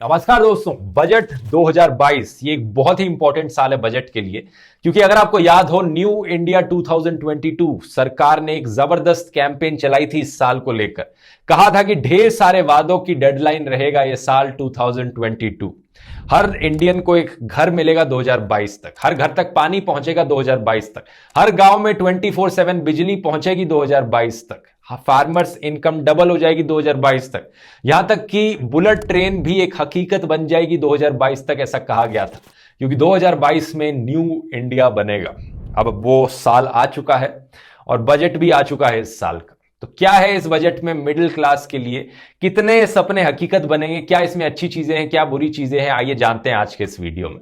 नमस्कार दोस्तों। बजट 2022 ये एक बहुत ही इंपॉर्टेंट साल है बजट के लिए, क्योंकि अगर आपको याद हो न्यू इंडिया 2022 सरकार ने एक जबरदस्त कैंपेन चलाई थी इस साल को लेकर। कहा था कि ढेर सारे वादों की डेडलाइन रहेगा ये साल 2022। हर इंडियन को एक घर मिलेगा 2022 तक, हर घर तक पानी पहुंचेगा 2022 तक, हर गांव में 24/7 बिजली पहुंचेगी 2022 तक, फार्मर्स इनकम डबल हो जाएगी 2022 तक, यहां तक कि बुलेट ट्रेन भी एक हकीकत बन जाएगी 2022 तक, ऐसा कहा गया था। क्योंकि 2022 में न्यू इंडिया बनेगा। अब वो साल आ चुका है और बजट भी आ चुका है इस साल का। तो क्या है इस बजट में मिडिल क्लास के लिए, कितने सपने हकीकत बनेंगे, क्या इसमें अच्छी चीजें हैं, क्या बुरी चीजें हैं, आइए जानते हैं आज के इस वीडियो में।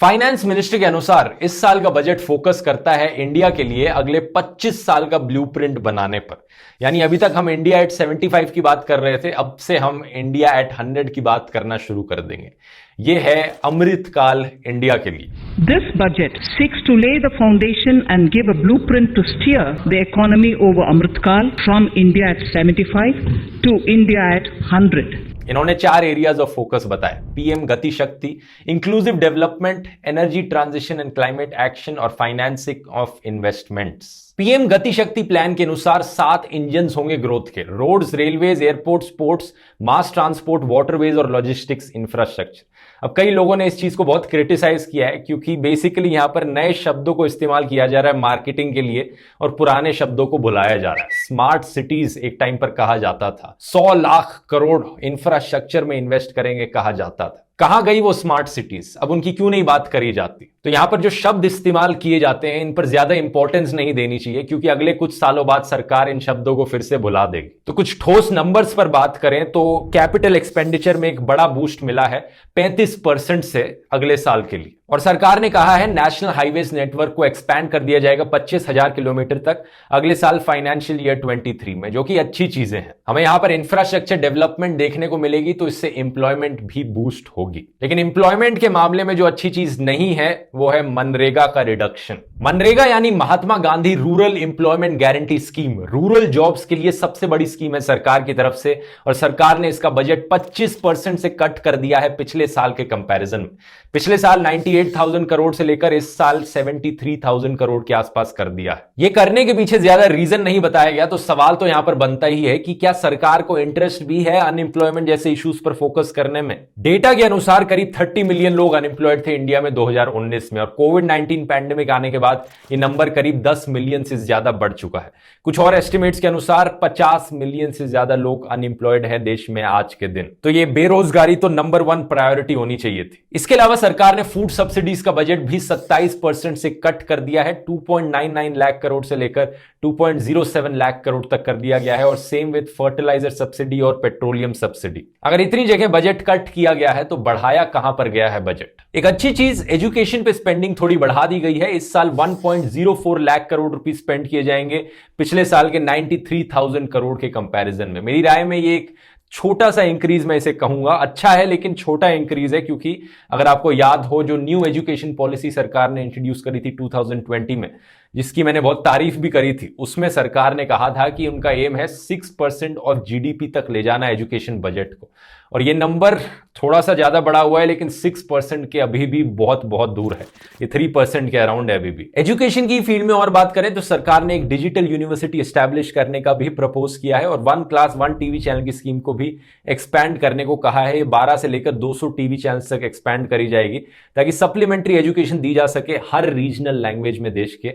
फाइनेंस मिनिस्ट्री के अनुसार इस साल का बजट फोकस करता है इंडिया के लिए अगले 25 साल का ब्लूप्रिंट बनाने पर। यानी अभी तक हम इंडिया एट 75 की बात कर रहे थे, अब से हम इंडिया एट 100 की बात करना शुरू कर देंगे। ये है अमृतकाल इंडिया के लिए। This budget seeks to lay the foundation and give a blueprint to steer the economy over Amritkal from India at 75 to India at 100. इन्होंने 4 एरियाज ऑफ फोकस बताए: पीएम गति शक्ति, inclusive development, energy transition and climate action और financing of investments. PM गति शक्ति plan के अनुसार 7 engines होंगे ग्रोथ के: roads, railways, airports, ports, mass transport, waterways और लॉजिस्टिक्स इंफ्रास्ट्रक्चर। अब कई लोगों ने इस चीज को बहुत क्रिटिसाइज किया है, क्योंकि बेसिकली यहां पर नए शब्दों को इस्तेमाल किया जा रहा है मार्केटिंग के लिए और पुराने शब्दों को भुलाया जा रहा है। स्मार्ट सिटीज एक टाइम पर कहा जाता था, 100 लाख करोड़ इंफ्रास्ट्रक्चर में इन्वेस्ट करेंगे कहा जाता था। कहां गई वो स्मार्ट सिटीज? अब उनकी क्यों नहीं बात करी जाती? तो यहां पर जो शब्द इस्तेमाल किए जाते हैं इन पर ज्यादा इंपॉर्टेंस नहीं देनी चाहिए, क्योंकि अगले कुछ सालों बाद सरकार इन शब्दों को फिर से भुला देगी। तो कुछ ठोस नंबर्स पर बात करें तो कैपिटल एक्सपेंडिचर में एक बड़ा बूस्ट मिला है 35% से अगले साल के लिए। और सरकार ने कहा है नेशनल हाईवेज नेटवर्क को एक्सपैंड कर दिया जाएगा 25,000 किलोमीटर तक अगले साल फाइनेंशियल ईयर 23 में, जो कि अच्छी चीजें हैं। हमें यहां पर इंफ्रास्ट्रक्चर डेवलपमेंट देखने को मिलेगी, तो इससे एम्प्लॉयमेंट भी बूस्ट होगी। लेकिन एम्प्लॉयमेंट के मामले में जो अच्छी चीज नहीं है वो है मनरेगा का रिडक्शन। मनरेगा यानी Mahatma Gandhi rural employment guarantee scheme, rural jobs के लिए सबसे बड़ी स्कीम है सरकार की तरफ से, और सरकार ने इसका बजट 25% से कट कर दिया है पिछले साल के कंपैरिजन में। पिछले साल 98,000 करोड़ से लेकर इस साल 73,000 करोड़ के आसपास कर दिया है। यह करने के पीछे ज्यादा रीजन नहीं बताया गया, तो सवाल तो यहां पर बनता ही है कि क्या सरकार को इंटरेस्ट भी है अनएम्प्लॉयमेंट जैसे इश्यूज पर फोकस करने में। डेटा के अनुसार करीब 30 मिलियन लोग अनएम्प्लॉयड थे इंडिया में 2019 में, और कोविड-19 पैंडेमिक आने के बाद ये नंबर करीब 10 मिलियन से ज्यादा बढ़ चुका है। कुछ और एस्टिमेट्स के अनुसार 50 मिलियन से ज्यादा लोग अनएम्प्लॉयड है देश में आज के दिन। तो ये बेरोजगारी तो नंबर 1 प्रायोरिटी होनी चाहिए थी। इसके अलावा सरकार ने फूड सब्सिडीज का बजट भी 27% से कट कर दिया है। 2.99 लाख करोड़ से लेकर 2.07 लाख करोड़ तक कर दिया गया है, और सेम विद फर्टिलाइजर सब्सिडी और पेट्रोलियम सब्सिडी। अगर इतनी जगह बजट कट किया गया है तो बढ़ाया कहां पर गया है बजट? एक अच्छी चीज, एजुकेशन पे स्पेंडिंग थोड़ी बढ़ा दी गई है। इस साल 1.04 लाख करोड़ रुपए स्पेंड किए जाएंगे पिछले साल के 93,000 करोड़ के कंपैरिजन में। मेरी राय में ये एक छोटा सा इंक्रीज मैं इसे कहूंगा, अच्छा है लेकिन छोटा इंक्रीज है, क्योंकि अगर आपको याद हो जो न्यू एजुकेशन पॉलिसी सरकार ने इंट्रोड्यूस करी थी 2020 में, जिसकी मैंने बहुत तारीफ भी करी थी, उसमें सरकार ने कहा था कि उनका एम है 6% ऑफ जीडीपी तक ले जाना एजुकेशन बजट को, और ये नंबर थोड़ा सा ज्यादा बढ़ा हुआ है, लेकिन 6% के अभी भी बहुत बहुत दूर है। ये 3% के अराउंड है अभी भी। एजुकेशन की फील्ड में और बात करें तो सरकार ने एक डिजिटल यूनिवर्सिटी एस्टैब्लिश करने का भी प्रपोज किया है, और 1 क्लास 1 टीवी चैनल की स्कीम को भी एक्सपैंड करने को कहा है। ये 12 से लेकर 200 टीवी चैनल्स तक एक्सपैंड करी जाएगी, ताकि सप्लीमेंट्री एजुकेशन दी जा सके हर रीजनल लैंग्वेज में देश के,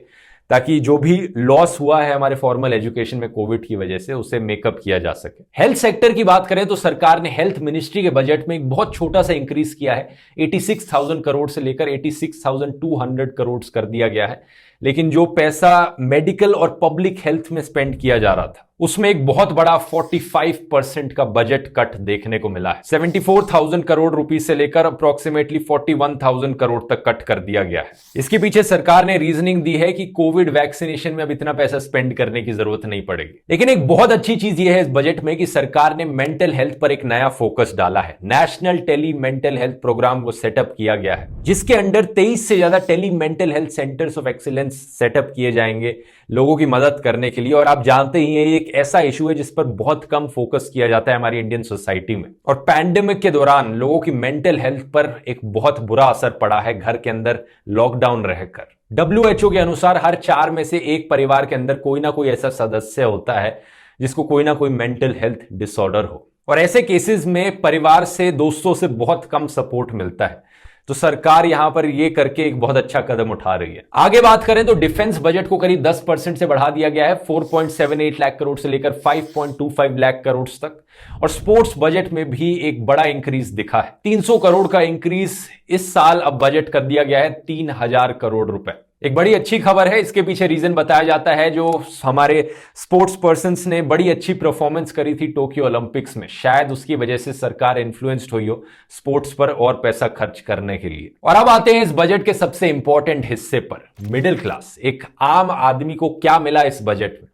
ताकि जो भी लॉस हुआ है हमारे फॉर्मल एजुकेशन में कोविड की वजह से उसे मेकअप किया जा सके। हेल्थ सेक्टर की बात करें तो सरकार ने हेल्थ मिनिस्ट्री के बजट में एक बहुत छोटा सा इंक्रीज किया है। 86,000 करोड़ से लेकर 86,200 करोड़ कर दिया गया है, लेकिन जो पैसा मेडिकल और पब्लिक हेल्थ में स्पेंड किया जा रहा था उसमें एक बहुत बड़ा 45% का बजट कट देखने को मिला है। 74,000 करोड़ रुपए से लेकर अप्रोक्सीमेटली 41,000 करोड़ तक कट कर दिया गया है। इसके पीछे सरकार ने रीजनिंग दी है कि कोविड वैक्सीनेशन में अब इतना पैसा स्पेंड करने की जरूरत नहीं पड़ेगी। लेकिन एक बहुत अच्छी चीज यह है इस बजट में कि सरकार ने मेंटल हेल्थ पर एक नया फोकस डाला है। National tele mental health programme को सेटअप किया गया है, जिसके अंडर 23 से ज्यादा tele mental health centres of excellence finance set up किए जाएंगे लोगों की मदद करने के लिए। और आप जानते ही हैं ये एक ऐसा इशू है जिस पर बहुत कम फोकस किया जाता है हमारी इंडियन सोसाइटी में। और पैंडेमिक के दौरान लोगों की मेंटल हेल्थ पर एक बहुत बुरा असर पड़ा है घर के अंदर लॉकडाउन रहकर। WHO के अनुसार हर 4 में से एक परिवार के अंदर कोई ना कोई ऐसा सदस्य होता है जिसको कोई ना कोई मेंटल हेल्थ डिसऑर्डर हो। और ऐसे केसेस में परिवार से, दोस्तों से बहुत कम सपोर्ट मिलता है। तो सरकार यहां पर ये करके एक बहुत अच्छा कदम उठा रही है। आगे बात करें तो डिफेंस बजट को करीब 10% से बढ़ा दिया गया है, 4.78 लाख करोड़ से लेकर 5.25 लाख करोड़ तक। और स्पोर्ट्स बजट में भी एक बड़ा इंक्रीज दिखा है, 300 करोड़ का इंक्रीज इस साल अब बजट कर दिया गया है 3000 करोड़ रुपए। एक बड़ी अच्छी खबर है। इसके पीछे रीजन बताया जाता है जो हमारे स्पोर्ट्स पर्संस ने बड़ी अच्छी परफॉर्मेंस करी थी टोक्यो ओलंपिक्स में, शायद उसकी वजह से सरकार इन्फ्लुएंस्ड हुई हो स्पोर्ट्स पर और पैसा खर्च करने के लिए। और अब आते हैं इस बजट के सबसे इंपॉर्टेंट हिस्से पर, मिडिल क्लास। एक आम आदमी को क्या मिला इस बजट में?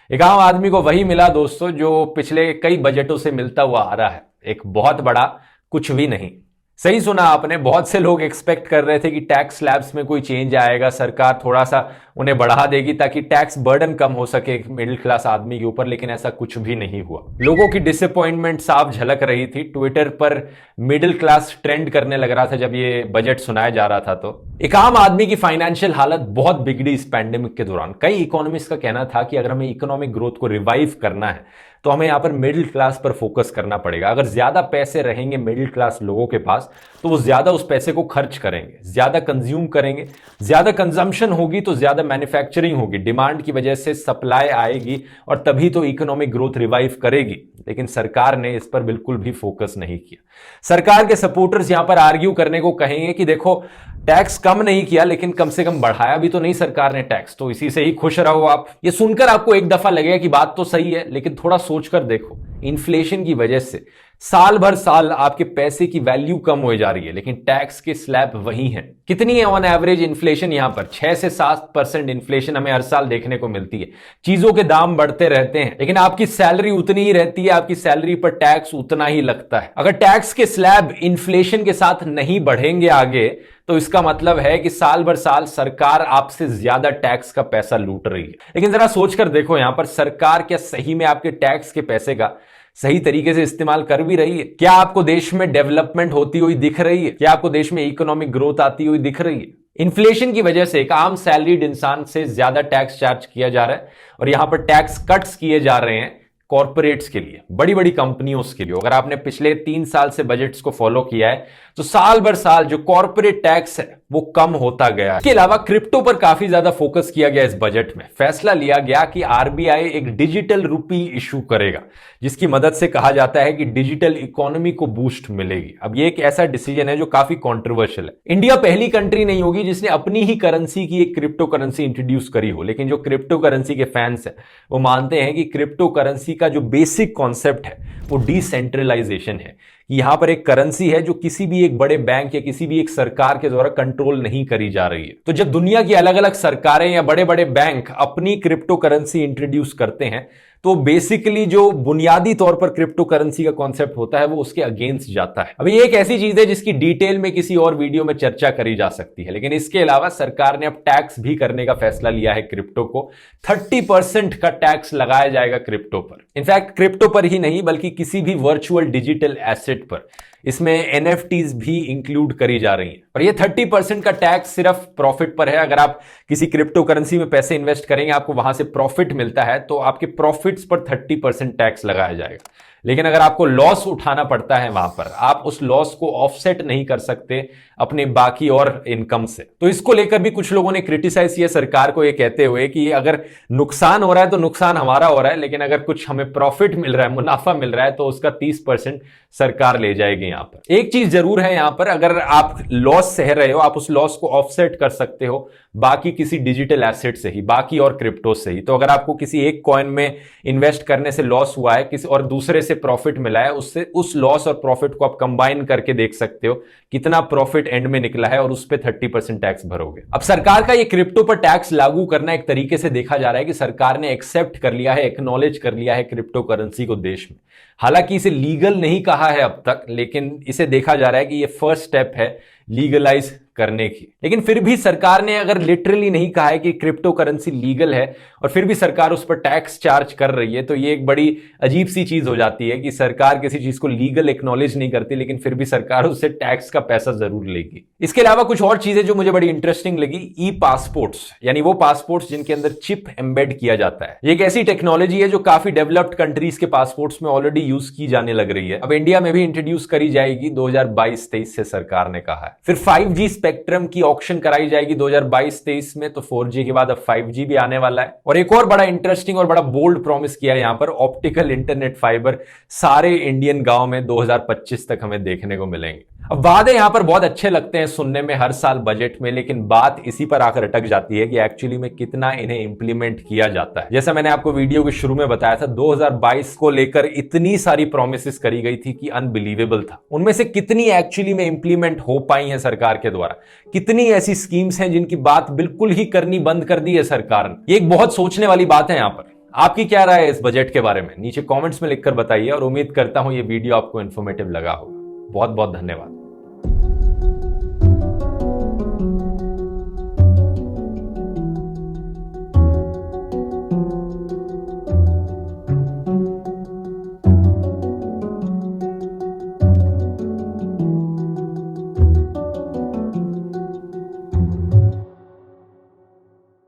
एक आम आदमी को वही मिला दोस्तों जो पिछले कई बजटों से मिलता हुआ आ रहा है, एक बहुत बड़ा कुछ भी नहीं। सही सुना आपने, बहुत से लोग एक्सपेक्ट कर रहे थे कि टैक्स स्लैब्स में कोई चेंज आएगा, सरकार थोड़ा सा उन्हें बढ़ा देगी ताकि टैक्स बर्डन कम हो सके मिडिल क्लास आदमी के ऊपर, लेकिन ऐसा कुछ भी नहीं हुआ। लोगों की डिसअपॉइंटमेंट साफ झलक रही थी। ट्विटर पर मिडिल क्लास ट्रेंड करने लग रहा था जब ये बजट सुनाया जा रहा था। तो एक आम आदमी की फाइनेंशियल हालत बहुत बिगड़ी इस पैंडेमिक के दौरान। कई इकोनॉमिस्ट का कहना था कि अगर हमें इकोनॉमिक ग्रोथ को रिवाइव करना है तो हमें यहां पर मिडिल क्लास पर फोकस करना पड़ेगा। अगर ज्यादा पैसे रहेंगे मिडिल क्लास लोगों के पास तो वो ज्यादा उस पैसे को खर्च करेंगे, ज्यादा कंज्यूम करेंगे, ज्यादा कंजम्पशन होगी तो ज्यादा मैन्युफैक्चरिंग होगी, डिमांड की वजह से सप्लाई आएगी और तभी तो इकोनॉमिक ग्रोथ रिवाइव करेगी। लेकिन सरकार ने इस पर बिल्कुल भी फोकस नहीं किया। सरकार के सपोर्टर्स यहां पर आर्ग्यू करने को कहेंगे कि देखो टैक्स कम नहीं किया लेकिन कम से कम बढ़ाया भी तो नहीं सरकार ने टैक्स, तो इसी से ही खुश रहो आप। ये सुनकर आपको एक दफा लगेगा कि बात तो सही है, लेकिन थोड़ा सोचकर देखो, इन्फ्लेशन की वजह से साल भर साल आपके पैसे की वैल्यू कम हो जा रही है लेकिन टैक्स के स्लैब वही हैं। कितनी है ऑन एवरेज इन्फ्लेशन? यहां पर 6 से 7% इन्फ्लेशन हमें हर साल देखने को मिलती है। चीजों के दाम बढ़ते रहते हैं लेकिन आपकी सैलरी उतनी ही रहती है, आपकी सैलरी पर टैक्स उतना ही लगता है। अगर टैक्स के स्लैब इन्फ्लेशन के साथ नहीं बढ़ेंगे आगे तो इसका मतलब है कि साल भर साल सरकार आपसे ज्यादा टैक्स का पैसा लूट रही है। लेकिन जरा सोचकर देखो, यहां पर सरकार क्या सही में आपके टैक्स के पैसे का सही तरीके से इस्तेमाल कर भी रही है? क्या आपको देश में डेवलपमेंट होती हुई दिख रही है? क्या आपको देश में इकोनॉमिक ग्रोथ आती हुई दिख रही है? इन्फ्लेशन की वजह से एक आम सैलरीड इंसान से ज्यादा टैक्स चार्ज किया जा रहा है और यहां पर टैक्स कट्स किए जा रहे हैं कॉर्पोरेट्स के लिए, बड़ी बड़ी कंपनियों के लिए। अगर आपने पिछले 3 साल से बजट्स को फॉलो किया है तो साल भर साल जो कॉर्पोरेट टैक्स है वो कम होता गया है। इसके अलावा क्रिप्टो पर काफी ज्यादा फोकस किया गया इस बजट में। फैसला लिया गया कि आरबीआई एक डिजिटल रुपी इशू करेगा जिसकी मदद से कहा जाता है कि डिजिटल इकोनॉमी को बूस्ट मिलेगी। अब ये एक ऐसा डिसीजन है जो काफी कंट्रोवर्शियल है। इंडिया पहली कंट्री नहीं होगी जिसने अपनी ही करेंसी की एक क्रिप्टो करेंसी इंट्रोड्यूस करी हो, लेकिन जो क्रिप्टो करेंसी के फैंस है वो मानते हैं कि क्रिप्टो करेंसी का जो बेसिक कॉन्सेप्ट है वो डिसेंट्रलाइजेशन है, कि यहां पर एक करेंसी है जो किसी भी एक बड़े बैंक या किसी भी एक सरकार के द्वारा कंट्रोल नहीं करी जा रही है। तो जब दुनिया की अलग अलग सरकारें या बड़े बड़े बैंक अपनी क्रिप्टो करेंसी इंट्रोड्यूस करते हैं तो बेसिकली जो बुनियादी तौर पर क्रिप्टो करेंसी का कॉन्सेप्ट होता है वो उसके अगेंस्ट जाता है। अभी एक ऐसी चीज है जिसकी डिटेल में किसी और वीडियो में चर्चा करी जा सकती है, लेकिन इसके अलावा सरकार ने अब टैक्स भी करने का फैसला लिया है क्रिप्टो को। 30% का टैक्स लगाया जाएगा क्रिप्टो पर। इनफैक्ट क्रिप्टो पर ही नहीं बल्कि किसी भी वर्चुअल डिजिटल एसेट पर। इसमें एनएफटीज भी इंक्लूड करी जा रही हैं और ये 30% का टैक्स सिर्फ प्रॉफिट पर है। अगर आप किसी क्रिप्टो करेंसी में पैसे इन्वेस्ट करेंगे, आपको वहां से प्रॉफिट मिलता है तो आपके प्रॉफिट्स पर 30% टैक्स लगाया जाएगा। लेकिन अगर आपको लॉस उठाना पड़ता है वहां पर, आप उस लॉस को ऑफसेट नहीं कर सकते अपने बाकी और इनकम से। तो इसको लेकर भी कुछ लोगों ने क्रिटिसाइज किया सरकार को, ये कहते हुए कि अगर नुकसान हो रहा है तो नुकसान हमारा हो रहा है, लेकिन अगर कुछ हमें प्रॉफिट मिल रहा है, मुनाफा मिल रहा है तो उसका 30% सरकार ले जाएगी। यहां पर एक चीज जरूर है, यहां पर अगर आप लॉस सह रहे हो आप उस लॉस को ऑफसेट कर सकते हो बाकी किसी डिजिटल एसेट से ही, बाकी और क्रिप्टो से ही। तो अगर आपको किसी एक कॉइन में इन्वेस्ट करने से लॉस हुआ है किसी और दूसरे से प्रॉफिट मिला है, उससे उस लॉस और प्रॉफिट को आप कंबाइन करके देख सकते हो कितना प्रॉफिट एंड में निकला है और उस पे 30% टैक्स भरोगे। अब सरकार का ये क्रिप्टो पर टैक्स लागू करना एक तरीके से देखा जा रहा है कि सरकार ने एक्सेप्ट कर लिया है, एक्नॉलेज कर लिया है क्रिप्टो करेंसी को देश में। हालांकि इसे लीगल नहीं कहा है अब तक, लेकिन इसे देखा जा रहा है कि ये फर्स्ट स्टेप है लीगलाइज करने की। लेकिन फिर भी सरकार ने अगर लिटरली नहीं कहा है कि क्रिप्टो करेंसी लीगल है और फिर भी सरकार उस पर टैक्स चार्ज कर रही है, तो ये एक बड़ी अजीब सी चीज हो जाती है कि सरकार किसी चीज को लीगल एक्नॉलेज नहीं करती लेकिन फिर भी सरकार उससे टैक्स का पैसा जरूर लेगी। इसके अलावा कुछ और चीजें जो मुझे बड़ी इंटरेस्टिंग लगी, ई पासपोर्ट्स, यानी वो पासपोर्ट्स जिनके अंदर चिप एम्बेड किया जाता है। ये एक ऐसी टेक्नोलॉजी है जो काफी डेवलप्ड कंट्रीज के पासपोर्ट्स में ऑलरेडी यूज की जाने लग रही है। अब इंडिया में भी इंट्रोड्यूस करी जाएगी 2022-23 से सरकार ने कहा है। फिर 5G स्पेक्ट्रम की ऑक्शन कराई जाएगी 2022-23 में, तो 4G के बाद अब 5G भी आने वाला है। और एक और बड़ा इंटरेस्टिंग और बड़ा बोल्ड प्रॉमिस किया है यहां पर, ऑप्टिकल इंटरनेट फाइबर सारे इंडियन गांव में 2025 तक हमें देखने को मिलेंगे। अब वादे यहां पर बहुत अच्छे लगते हैं सुनने में हर साल बजट में, लेकिन बात इसी पर आकर अटक जाती है कि एक्चुअली में कितना इन्हें इंप्लीमेंट किया जाता है। जैसा मैंने आपको वीडियो के शुरू में बताया था, 2022 को लेकर इतनी सारी प्रोमिसेस करी गई थी कि अनबिलीवेबल था। उनमें से कितनी एक्चुअली में इंप्लीमेंट हो पाई है सरकार के द्वारा, कितनी ऐसी स्कीम्स हैं जिनकी बात बिल्कुल ही करनी बंद कर दी है सरकार ने। ये एक बहुत सोचने वाली बात है। यहां पर आपकी क्या राय है इस बजट के बारे में, नीचे कमेंट्स में लिखकर बताइए और उम्मीद करता हूं ये वीडियो आपको इंफॉर्मेटिव लगा होगा। बहुत बहुत धन्यवाद।